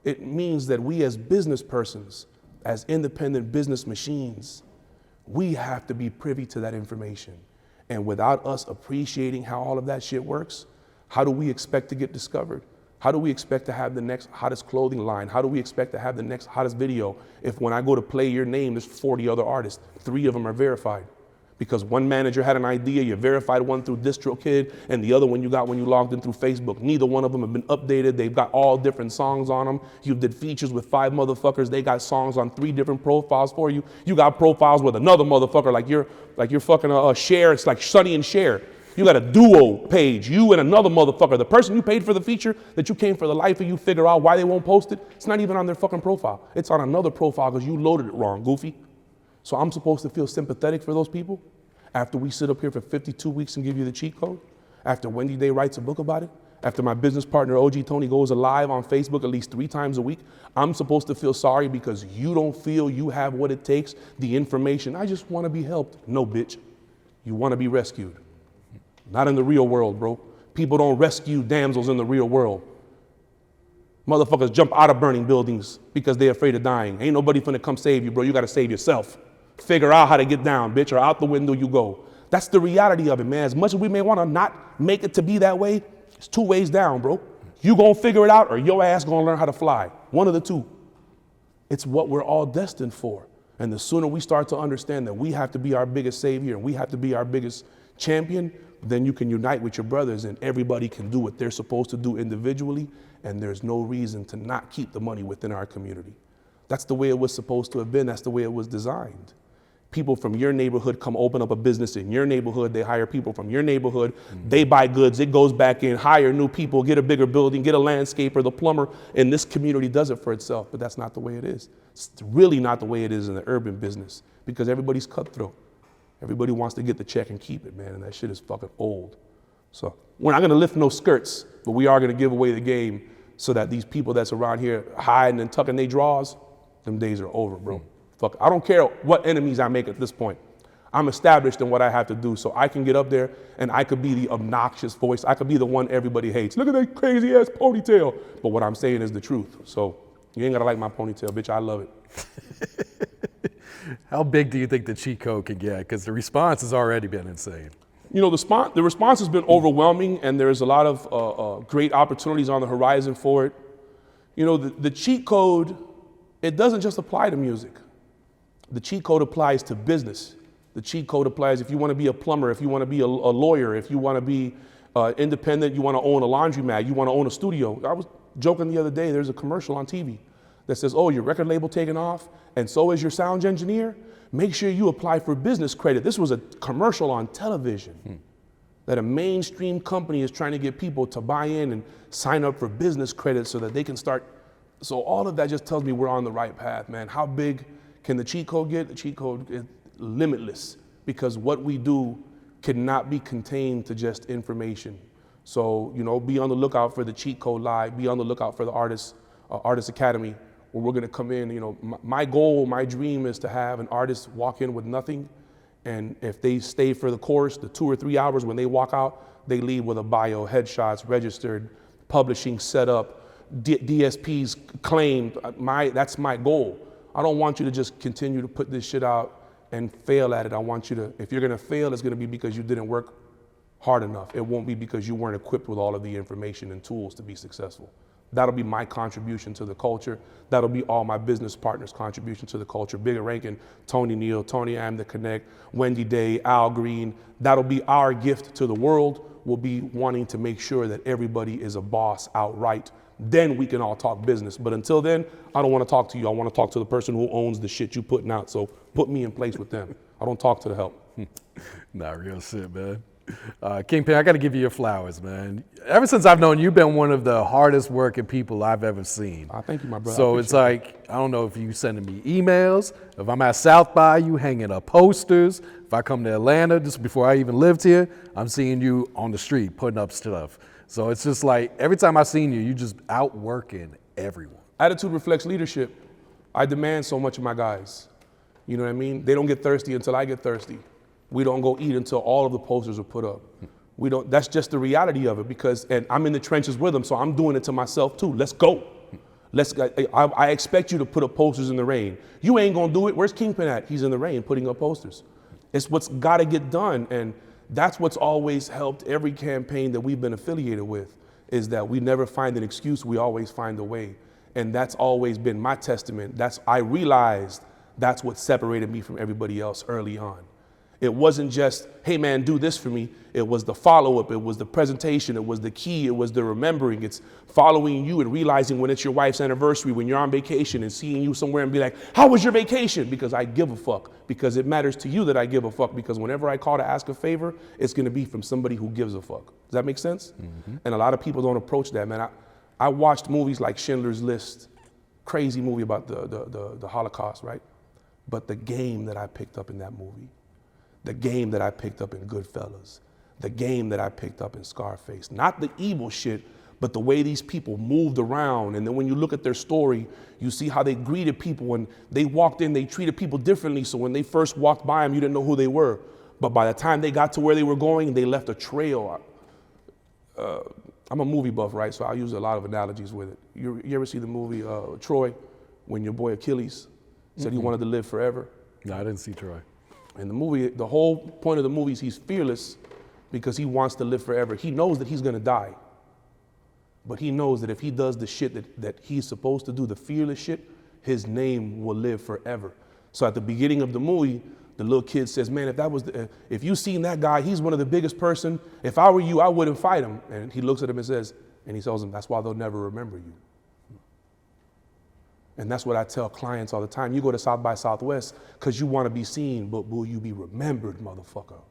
[SPEAKER 1] it means that we as business persons, as independent business machines, we have to be privy to that information. And without us appreciating how all of that shit works, how do we expect to get discovered? How do we expect to have the next hottest clothing line? How do we expect to have the next hottest video if when I go to play your name, there's 40 other artists, 3 of them are verified? Because one manager had an idea, you verified one through DistroKid, and the other one you got when you logged in through Facebook. Neither one of them have been updated. They've got all different songs on them. You did features with 5 motherfuckers. They got songs on 3 different profiles for you. You got profiles with another motherfucker like you're fucking Cher. It's like Sonny and Cher. You got a duo page, you and another motherfucker. The person you paid for the feature that you came for the life of you figure out why they won't post it, it's not even on their fucking profile. It's on another profile because you loaded it wrong, goofy. So I'm supposed to feel sympathetic for those people after we sit up here for 52 weeks and give you the cheat code? After Wendy Day writes a book about it? After my business partner, OG Tony, goes live on Facebook at least 3 times a week? I'm supposed to feel sorry because you don't feel you have what it takes, the information. I just want to be helped. No, bitch. You want to be rescued. Not in the real world, bro. People don't rescue damsels in the real world. Motherfuckers jump out of burning buildings because they're afraid of dying. Ain't nobody finna come save you, bro. You gotta save yourself. Figure out how to get down, bitch, or out the window you go. That's the reality of it, man. As much as we may wanna not make it to be that way, it's 2 ways down, bro. You gonna figure it out or your ass gonna learn how to fly. One of the two. It's what we're all destined for. And the sooner we start to understand that we have to be our biggest savior and we have to be our biggest champion, then you can unite with your brothers and everybody can do what they're supposed to do individually, and there's no reason to not keep the money within our community. That's the way it was supposed to have been. That's the way it was designed. People from your neighborhood come open up a business in your neighborhood. They hire people from your neighborhood. They buy goods. It goes back in, hire new people, get a bigger building, get a landscaper, the plumber, and this community does it for itself. But that's not the way it is. It's really not the way it is in the urban business because everybody's cutthroat. Everybody wants to get the check and keep it, man, and that shit is fucking old. So we're not gonna lift no skirts, but we are gonna give away the game so that these people that's around here hiding and tucking their drawers, them days are over, bro. Fuck, I don't care what enemies I make at this point. I'm established in what I have to do, so I can get up there and I could be the obnoxious voice. I could be the one everybody hates. Look at that crazy ass ponytail. But what I'm saying is the truth. So you ain't gotta like my ponytail, bitch. I love it.
[SPEAKER 3] How big do you think the cheat code can get? Because the response has already been insane.
[SPEAKER 1] You know, the response has been overwhelming, and there's a lot of great opportunities on the horizon for it. You know, the cheat code, it doesn't just apply to music. The cheat code applies to business. The cheat code applies if you want to be a plumber, if you want to be a lawyer, if you want to be independent, you want to own a laundromat, you want to own a studio. I was joking the other day, there's a commercial on TV that says, oh, your record label taking off, and so is your sound engineer. Make sure you apply for business credit. This was a commercial on television that a mainstream company is trying to get people to buy in and sign up for business credit so that they can start. So all of that just tells me we're on the right path, man. How big can the cheat code get? The cheat code is limitless, because what we do cannot be contained to just information. So, you know, be on the lookout for the Cheat Code Live, be on the lookout for the Artist Academy, where we're gonna come in. You know, my goal, my dream is to have an artist walk in with nothing, and if they stay for the course, the 2 or 3 hours, when they walk out, they leave with a bio, headshots, registered, publishing set up, DSPs claimed. That's my goal. I don't want you to just continue to put this shit out and fail at it. I want you to, if you're gonna fail, it's gonna be because you didn't work hard enough. It won't be because you weren't equipped with all of the information and tools to be successful. That'll be my contribution to the culture. That'll be all my business partners' contribution to the culture. Bigger Rankin, Tony Neal, Tony Am the Connect, Wendy Day, Al Green. That'll be our gift to the world. We'll be wanting to make sure that everybody is a boss outright. Then we can all talk business. But until then, I don't want to talk to you. I want to talk to the person who owns the shit you putting out. So put me in place with them. I don't talk to the help.
[SPEAKER 3] Nah, real shit, man. Kingpin, I got to give you your flowers, man. Ever since I've known you, you've been one of the hardest working people I've ever seen.
[SPEAKER 1] Thank you, my brother.
[SPEAKER 3] So it's like, I don't know if you sending me emails, if I'm at South by, you hanging up posters. If I come to Atlanta, just before I even lived here, I'm seeing you on the street putting up stuff. So it's just like, every time I've seen you, you just outworking everyone.
[SPEAKER 1] Attitude reflects leadership. I demand so much of my guys. You know what I mean? They don't get thirsty until I get thirsty. We don't go eat until all of the posters are put up. We don't, that's just the reality of it, and I'm in the trenches with them, so I'm doing it to myself too. Let's go. I expect you to put up posters in the rain. You ain't gonna do it. Where's Kingpin at? He's in the rain putting up posters. It's what's gotta get done, and that's what's always helped every campaign that we've been affiliated with, is that we never find an excuse, we always find a way. And that's always been my testament. I realized that's what separated me from everybody else early on. It wasn't just, hey man, do this for me. It was the follow-up, it was the presentation, it was the key, it was the remembering. It's following you and realizing when it's your wife's anniversary, when you're on vacation, and seeing you somewhere and be like, how was your vacation? Because I give a fuck. Because it matters to you that I give a fuck. Because whenever I call to ask a favor, it's gonna be from somebody who gives a fuck. Does that make sense? Mm-hmm. And a lot of people don't approach that, man. I watched movies like Schindler's List, crazy movie about the Holocaust, right? But the game that I picked up in that movie, the game that I picked up in Goodfellas, the game that I picked up in Scarface, not the evil shit, but the way these people moved around. And then when you look at their story, you see how they greeted people. When they walked in, they treated people differently. So when they first walked by them, you didn't know who they were. But by the time they got to where they were going, they left a trail. I'm a movie buff, right? So I use a lot of analogies with it. You ever see the movie Troy, when your boy Achilles said he wanted to live forever?
[SPEAKER 3] No, I didn't see Troy.
[SPEAKER 1] In the movie, the whole point of the movie is he's fearless because he wants to live forever. He knows that he's gonna die. But he knows that if he does the shit that he's supposed to do, the fearless shit, his name will live forever. So at the beginning of the movie, the little kid says, man, if you seen that guy, he's one of the biggest person. If I were you, I wouldn't fight him. And he looks at him and says, and he tells him, that's why they'll never remember you. And that's what I tell clients all the time. You go to South by Southwest because you want to be seen, but will you be remembered, motherfucker?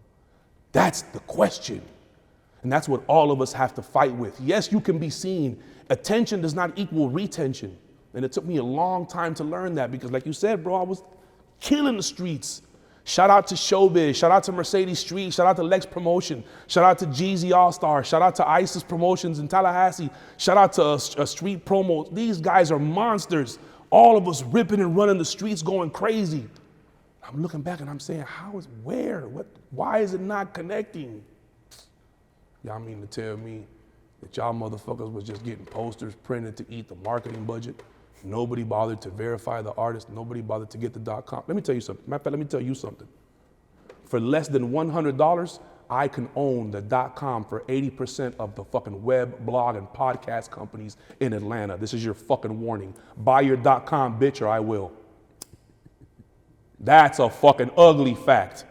[SPEAKER 1] That's the question. And that's what all of us have to fight with. Yes, you can be seen. Attention does not equal retention. And it took me a long time to learn that because like you said, bro, I was killing the streets. Shout out to Showbiz, shout out to Mercedes Street, shout out to Lex Promotion, shout out to Jeezy All-Star, shout out to ISIS Promotions in Tallahassee, shout out to a Street Promo. These guys are monsters. All of us ripping and running the streets going crazy. I'm looking back and I'm saying, why is it not connecting? Y'all mean to tell me that y'all motherfuckers was just getting posters printed to eat the marketing budget? Nobody bothered to verify the artist. Nobody bothered to get the .com. Let me tell you something. Matter of fact, let me tell you something. For less than $100, I can own the .com for 80% of the fucking web, blog, and podcast companies in Atlanta. This is your fucking warning. Buy your .com, bitch, or I will. That's a fucking ugly fact.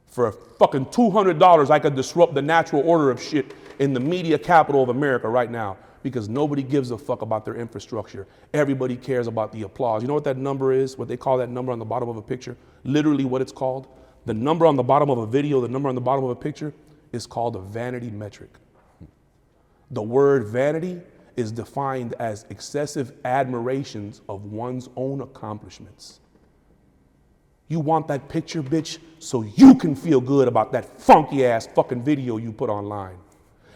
[SPEAKER 1] For fucking $200, I could disrupt the natural order of shit in the media capital of America right now. Because nobody gives a fuck about their infrastructure. Everybody cares about the applause. You know what that number is? What they call that number on the bottom of a picture? Literally what it's called? The number on the bottom of a video, the number on the bottom of a picture is called a vanity metric. The word vanity is defined as excessive admirations of one's own accomplishments. You want that picture, bitch, so you can feel good about that funky ass fucking video you put online.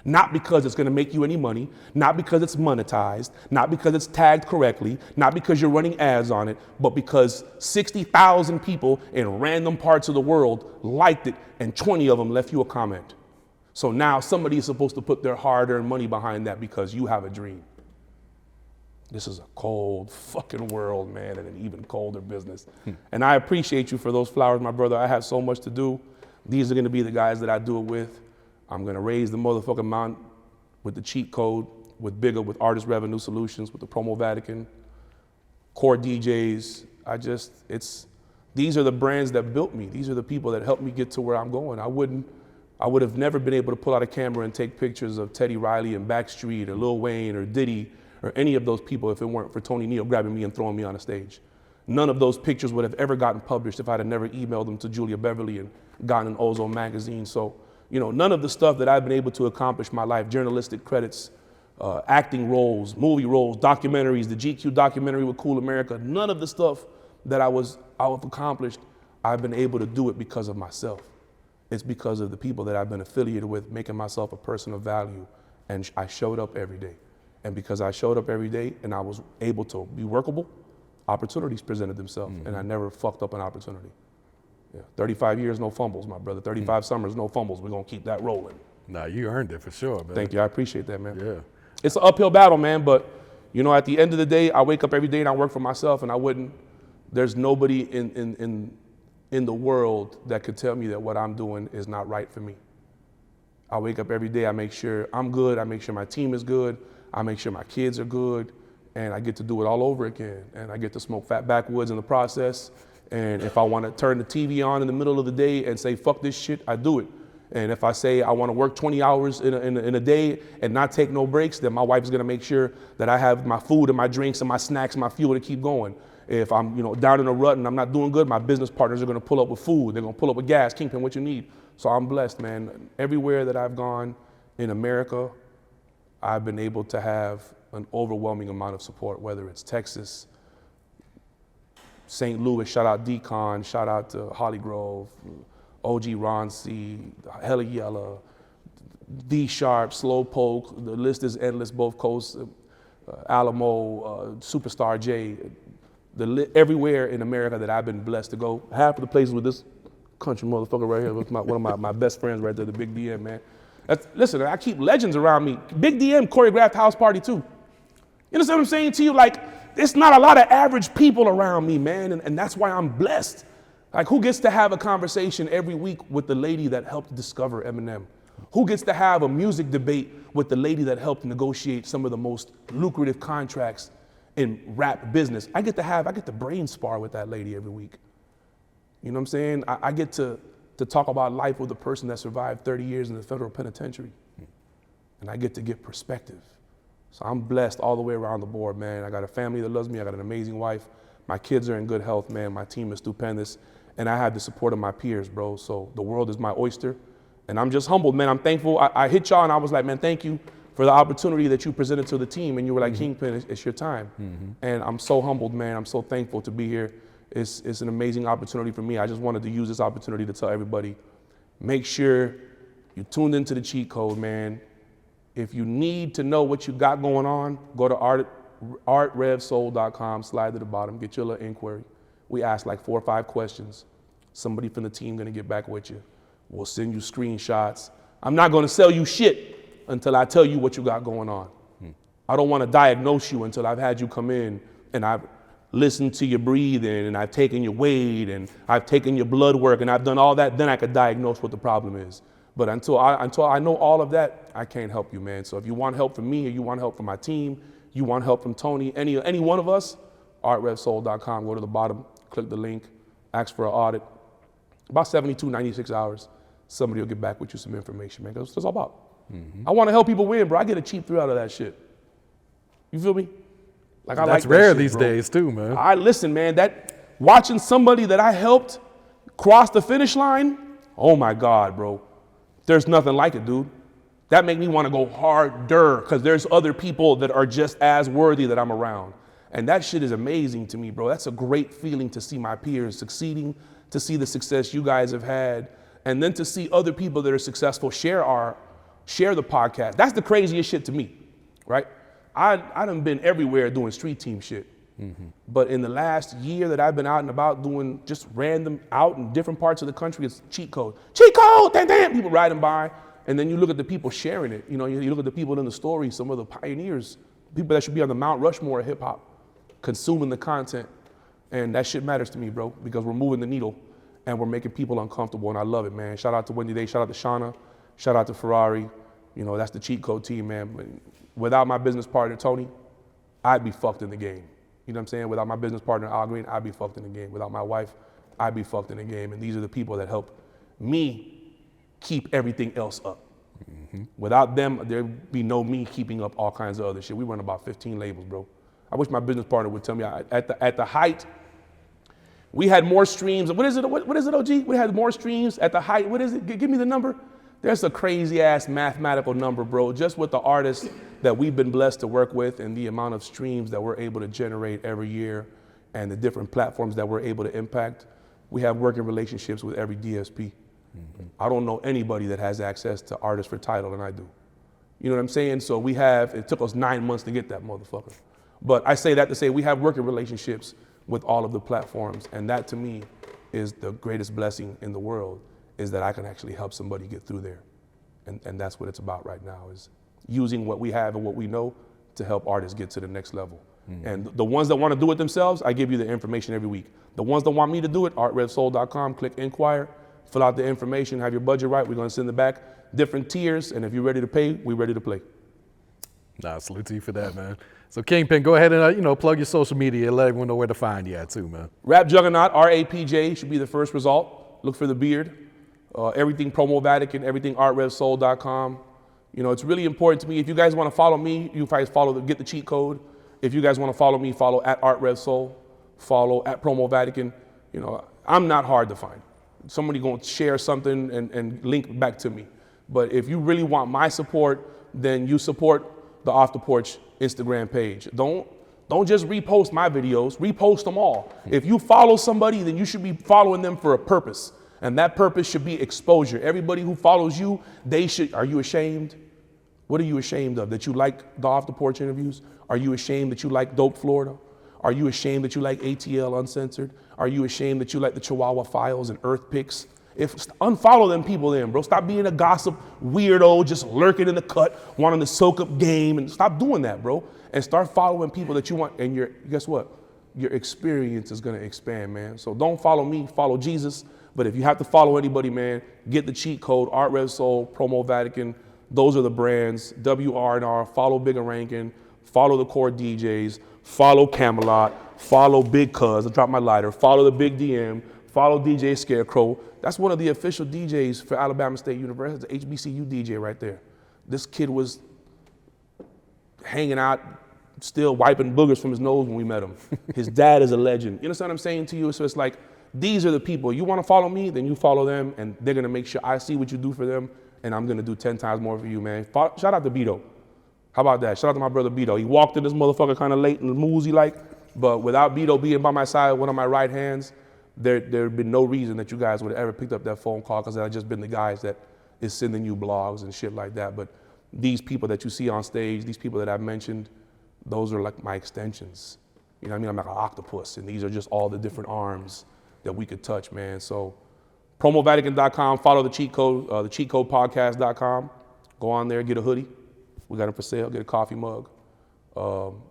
[SPEAKER 1] Not because it's gonna make you any money, not because it's monetized, not because it's tagged correctly, not because you're running ads on it, but because 60,000 people in random parts of the world liked it and 20 of them left you a comment. So now somebody is supposed to put their hard-earned money behind that because you have a dream. This is a cold fucking world, man, and an even colder business. And I appreciate you for those flowers, my brother. I have so much to do. These are gonna be the guys that I do it with. I'm gonna raise the motherfucking amount with the cheat code, with Bigger, with Artist Revenue Solutions, with the Promo Vatican, Core DJs. These are the brands that built me. These are the people that helped me get to where I'm going. I would have never been able to pull out a camera and take pictures of Teddy Riley and Backstreet or Lil Wayne or Diddy or any of those people if it weren't for Tony Neal grabbing me and throwing me on a stage. None of those pictures would have ever gotten published if I'd have never emailed them to Julia Beverly and gotten an Ozone magazine. So, you know, none of the stuff that I've been able to accomplish in my life, journalistic credits, acting roles, movie roles, documentaries, the GQ documentary with Cool America, none of the stuff that I've accomplished, I've been able to do it because of myself. It's because of the people that I've been affiliated with, making myself a person of value, and I showed up every day. And because I showed up every day and I was able to be workable, opportunities presented themselves, and I never fucked up an opportunity. Yeah, 35 years, no fumbles, my brother. 35 summers, no fumbles. We're gonna keep that rolling.
[SPEAKER 3] Nah, you earned it for sure, man.
[SPEAKER 1] Thank you, I appreciate that, man.
[SPEAKER 3] Yeah.
[SPEAKER 1] It's an uphill battle, man, but you know, at the end of the day, I wake up every day and I work for myself, and there's nobody in the world that could tell me that what I'm doing is not right for me. I wake up every day, I make sure I'm good, I make sure my team is good, I make sure my kids are good, and I get to do it all over again. And I get to smoke fat backwoods in the process. And if I want to turn the TV on in the middle of the day and say, fuck this shit, I do it. And if I say I want to work 20 hours in a day and not take no breaks, then my wife's going to make sure that I have my food and my drinks and my snacks and my fuel to keep going. If I'm down in a rut and I'm not doing good, my business partners are going to pull up with food. They're going to pull up with gas. Kingpin, what you need? So I'm blessed, man. Everywhere that I've gone in America, I've been able to have an overwhelming amount of support, whether it's Texas, St. Louis, shout out Decon, shout out to Holly Grove, OG Ron C, Hella Yella, D Sharp, Slowpoke, the list is endless, both coasts, Alamo, Superstar J, everywhere in America that I've been blessed to go. Half of the places with this country motherfucker right here, with one of my best friends right there, the Big DM, man. Listen, I keep legends around me. Big DM choreographed House Party too. You understand what I'm saying to you? Like, there's not a lot of average people around me, man, and that's why I'm blessed. Like, who gets to have a conversation every week with the lady that helped discover Eminem? Who gets to have a music debate with the lady that helped negotiate some of the most lucrative contracts in rap business? I get to brain spar with that lady every week. You know what I'm saying? I get to talk about life with a person that survived 30 years in the federal penitentiary. And I get to get perspective. So I'm blessed all the way around the board, man. I got a family that loves me. I got an amazing wife. My kids are in good health, man. My team is stupendous. And I have the support of my peers, bro. So the world is my oyster. And I'm just humbled, man. I'm thankful. I hit y'all and I was like, man, thank you for the opportunity that you presented to the team. And you were like, Kingpin, it's your time. And I'm so humbled, man. I'm so thankful to be here. It's an amazing opportunity for me. I just wanted to use this opportunity to tell everybody, make sure you tuned into the cheat code, man. If you need to know what you got going on, go to artrevsoul.com, slide to the bottom, get your little inquiry. We ask like 4 or 5 questions. Somebody from the team gonna get back with you. We'll send you screenshots. I'm not gonna sell you shit until I tell you what you got going on. I don't wanna diagnose you until I've had you come in and I've listened to your breathing and I've taken your weight and I've taken your blood work and I've done all that, then I could diagnose what the problem is. But until I know all of that, I can't help you, man. So if you want help from me or you want help from my team, you want help from Tony, any one of us, artrevsoul.com, go to the bottom, click the link, ask for an audit. About 72, 96 hours, somebody will get back with you some information, man. That's what it's all about. I want to help people win, bro. I get a cheap thrill out of that shit. You feel me? Like I
[SPEAKER 3] That's
[SPEAKER 1] like
[SPEAKER 3] rare
[SPEAKER 1] that shit,
[SPEAKER 3] these
[SPEAKER 1] bro.
[SPEAKER 3] days too, man.
[SPEAKER 1] I listen, man, that watching somebody that I helped cross the finish line, oh my God, bro. There's nothing like it, dude. That make me want to go harder because there's other people that are just as worthy that I'm around. And that shit is amazing to me, bro. That's a great feeling to see my peers succeeding, to see the success you guys have had, and then to see other people that are successful share the podcast. That's the craziest shit to me, right? I done been everywhere doing street team shit. But in the last year that I've been out and about doing just random out in different parts of the country, it's cheat code. Cheat code, damn, damn, people riding by. And then you look at the people sharing it. You know, you look at the people in the story, some of the pioneers, people that should be on the Mount Rushmore of hip hop, consuming the content. And that shit matters to me, bro, because we're moving the needle and we're making people uncomfortable. And I love it, man. Shout out to Wendy Day, shout out to Shauna, shout out to Ferrari. You know, that's the cheat code team, man. But without my business partner, Tony, I'd be fucked in the game. You know what I'm saying? Without my business partner, Al Green, I'd be fucked in the game. Without my wife, I'd be fucked in the game. And these are the people that help me keep everything else up. Without them, there'd be no me keeping up all kinds of other shit. We run about 15 labels, bro. I wish my business partner would tell me at the height, we had more streams. What is it, OG? We had more streams at the height. What is it? Give me the number. There's a crazy ass mathematical number, bro, just with the artists that we've been blessed to work with and the amount of streams that we're able to generate every year and the different platforms that we're able to impact. We have working relationships with every DSP. I don't know anybody that has access to Artists for Title than I do. You know what I'm saying? So it took us 9 months to get that motherfucker. But I say that to say we have working relationships with all of the platforms, and that to me is the greatest blessing in the world, is that I can actually help somebody get through there. And that's what it's about right now, is using what we have and what we know to help artists get to the next level. And the ones that want to do it themselves, I give you the information every week. The ones that want me to do it, artrevsoul.com, click inquire, fill out the information, have your budget right, we're gonna send it back, different tiers, and if you're ready to pay, we're ready to play.
[SPEAKER 3] Nah, salute to you for that, man. So Kingpin, go ahead and plug your social media and let everyone know where to find you at too, man.
[SPEAKER 1] Rap Juggernaut, RAPJ, should be the first result. Look for the beard. Everything Promo Vatican, everything artrevsoul.com. You know, it's really important to me. If you guys want to follow me, you guys get the cheat code. If you guys want to follow me, follow at artrevsoul, follow at Promo Vatican. You know, I'm not hard to find. Somebody going to share something and link back to me. But if you really want my support, then you support the Off the Porch Instagram page. Don't just repost my videos, repost them all. If you follow somebody, then you should be following them for a purpose. And that purpose should be exposure. Everybody who follows you, are you ashamed? What are you ashamed of? That you like the Off the Porch interviews? Are you ashamed that you like Dope Florida? Are you ashamed that you like ATL Uncensored? Are you ashamed that you like the Chihuahua Files and Earth Picks? Unfollow them people then, bro. Stop being a gossip weirdo, just lurking in the cut, wanting to soak up game, and stop doing that, bro. And start following people that you want, and guess what? Your experience is gonna expand, man. So don't follow me, follow Jesus. But if you have to follow anybody, man, get the cheat code, artrevsoul, Promo Vatican. Those are the brands, WR&R, follow Bigger Rankin, follow the core DJs, follow Camelot, follow Big Cuz, I dropped my lighter, follow the Big DM, follow DJ Scarecrow. That's one of the official DJs for Alabama State University, the HBCU DJ right there. This kid was hanging out, still wiping boogers from his nose when we met him. His dad is a legend. You understand what I'm saying to you? So it's like, these are the people. You want to follow me, then you follow them, and they're going to make sure I see what you do for them, and I'm going to do 10 times more for you, man. Shout out to Beto. How about that? Shout out to my brother Beto. He walked in this motherfucker kind of late and woozy like, But without Beto being by my side, one of my right hands, there'd been no reason that you guys would have ever picked up that phone call, because I'd just been the guys that is sending you blogs and shit like that. But these people that you see on stage, these people that I've mentioned, those are like my extensions. You know what I mean? I'm like an octopus, and these are just all the different arms that we could touch, man. So promovatican.com, follow the cheat code, thecheatcodepodcast.com. Go on there, get a hoodie. We got them for sale, get a coffee mug.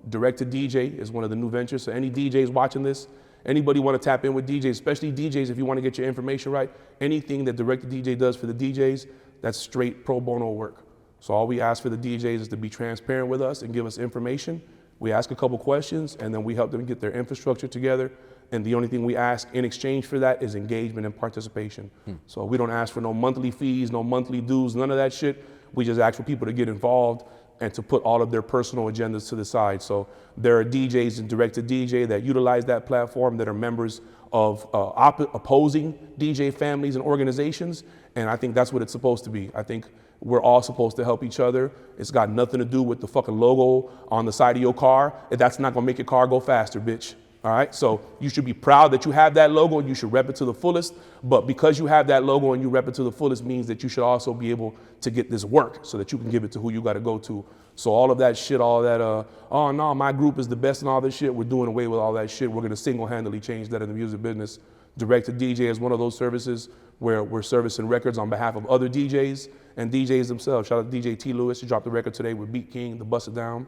[SPEAKER 1] Direct to DJ is one of the new ventures. So any DJs watching this, anybody want to tap in with DJs, especially DJs if you want to get your information right, anything that Direct to DJ does for the DJs, that's straight pro bono work. So all we ask for the DJs is to be transparent with us and give us information. We ask a couple questions, and then we help them get their infrastructure together. And the only thing we ask in exchange for that is engagement and participation. So we don't ask for no monthly fees, no monthly dues, none of that shit. We just ask for people to get involved and to put all of their personal agendas to the side. So there are DJs in Direct to DJ that utilize that platform that are members of opposing DJ families and organizations. And I think that's what it's supposed to be. I think we're all supposed to help each other. It's got nothing to do with the fucking logo on the side of your car. That's not gonna make your car go faster, bitch. All right, so you should be proud that you have that logo and you should rep it to the fullest. But because you have that logo and you rep it to the fullest means that you should also be able to get this work so that you can give it to who you got to go to. So all of that shit, all that, oh no, my group is the best and all this shit, we're doing away with all that shit. We're going to single-handedly change that in the music business. Direct to DJ is one of those services where we're servicing records on behalf of other DJs and DJs themselves. Shout out to DJ T. Lewis, he dropped the record today with Beat King, the Bust It Down.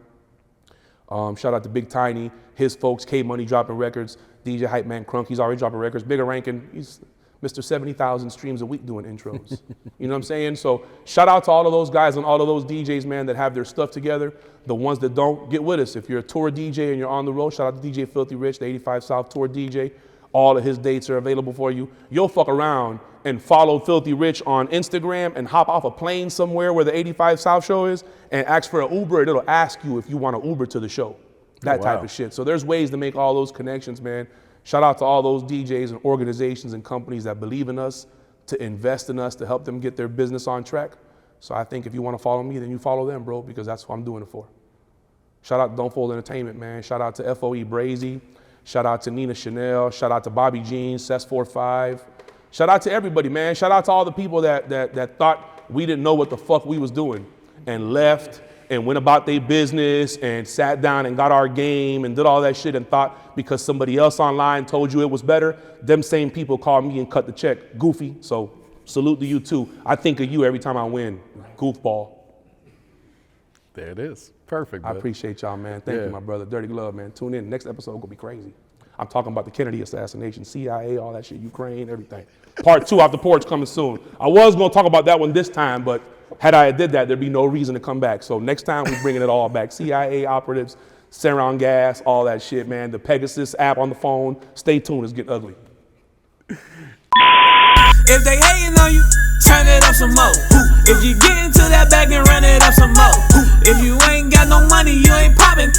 [SPEAKER 1] Shout out to Big Tiny, his folks, K-Money dropping records, DJ Hype Man Crunk, he's already dropping records. Bigger Rankin, he's Mr. 70,000 streams a week doing intros. You know what I'm saying? So shout out to all of those guys and all of those DJs, man, that have their stuff together. The ones that don't, get with us. If you're a tour DJ and you're on the road, shout out to DJ Filthy Rich, the 85 South Tour DJ. All of his dates are available for you. You'll fuck around and follow Filthy Rich on Instagram and hop off a plane somewhere where the 85 South show is and ask for an Uber, and it'll ask you if you want an Uber to the show. That type of shit. So there's ways to make all those connections, man. Shout out to all those DJs and organizations and companies that believe in us, to invest in us, to help them get their business on track. So I think if you want to follow me, then you follow them, bro, because that's what I'm doing it for. Shout out to Don't Fold Entertainment, man. Shout out to FOE Brazy. Shout out to Nina Chanel. Shout out to Bobby Jean, Cess45. Shout out to everybody, man. Shout out to all the people that thought we didn't know what the fuck we was doing and left and went about their business and sat down and got our game and did all that shit and thought because somebody else online told you it was better, them same people called me and cut the check. Goofy. So salute to you too. I think of you every time I win. Goofball.
[SPEAKER 3] There it is. Perfect.
[SPEAKER 1] I appreciate y'all, man. Thank you, my brother. Dirty Glove, man. Tune in. Next episode gonna be crazy. I'm talking about the Kennedy assassination, CIA, all that shit, Ukraine, everything. Part 2 off the porch coming soon. I was gonna talk about that one this time, but had I did that, there'd be no reason to come back. So next time we're bringing it all back. CIA operatives, sarin gas, all that shit, man. The Pegasus app on the phone. Stay tuned, it's getting ugly.
[SPEAKER 2] If they hating on you, turn it up some more. If you get into that bag and run it up some more. If you ain't got no money, you ain't popping.